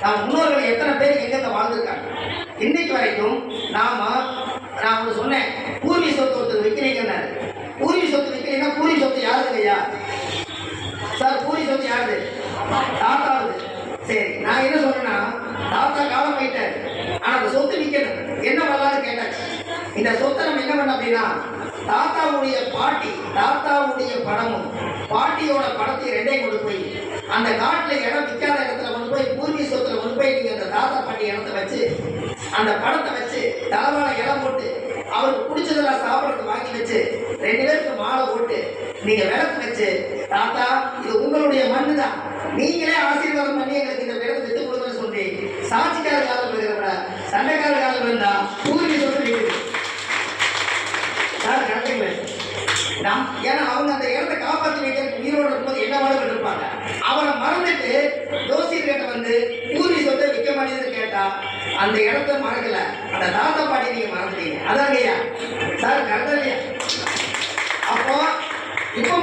நம்ம முன்னோர்கள் எத்தனை பேர் எங்கெங்க வாழ்ந்துருக்காங்க. இன்னைக்கு வரைக்கும் நான் ஒன்று சொன்னேன், பூர்வீக சொத்து ஒருத்தர் வைக்கிறீங்கன்னாரு. பூர்வீக சொத்து வைக்கிறீங்கன்னா பூர்வீக சொத்து யாருது ஐயா? சார் பூர்வீக சொத்து யாருது? தாத்தாவுது. சரி, நான் என்ன சொன்னேன்னா, தாத்தா காலம் ஆயிட்டாரு, ஆனா அந்த சொத்து விற்கணும், என்ன பண்ணலான்னு கேட்டாச்சு. இந்த சொத்தை நம்ம என்ன பண்ண அப்படின்னா, தாத்தாவுடைய பாட்டி, தாத்தாவுடைய படமும் பாட்டியோட படத்தையும் ரெண்டையும் கொண்டு போய் அந்த காட்டுல இடம் விற்காத இடத்துல கொண்டு போய் பூர்வீக சொத்துல கொண்டு போய் நீங்க அந்த தாத்தா பாட்டி இடத்த வச்சு அந்த படத்தை வச்சு தலைவாழ இடம் போட்டு அவருக்கு பிடிச்சதெல்லாம் சாப்பிடறதுக்கு வாங்கி வச்சு 2 பேருக்கு மாலை போட்டு நீங்க விளக்கு வச்சு, தாத்தா இது உங்களுடைய மண்ணு தான், நீங்களே ஆசீர்வாதம் பண்ணி எங்களுக்கு இந்த விளக்கு விட்டு கொடுங்கன்னு சொல்லி சாட்சிக்கார காலம் இருக்கிற சண்டைக்கார காலம் இருந்தா பூர்வீக சொத்து இருக்குது. ஏன்னா அவங்க அந்த இடத்தை காப்பாற்றி வைக்கிறதுக்கு உயிரோடு இருக்கும்போது என்ன பாடுபட்டு இருப்பாங்க. அவனை மறந்துட்டு ஜோசியர்கிட்ட வந்து பூர்வீக சொத்தை விற்க மாட்டேங்குதுன்னு கேட்டா அந்த இடத்த மறக்கல, அந்த தாத்தா பாட்டி நீங்க மறந்துட்டீங்க. அதாங்க ஐயா சார், கரெக்டா இல்லையா? அப்போ இப்போ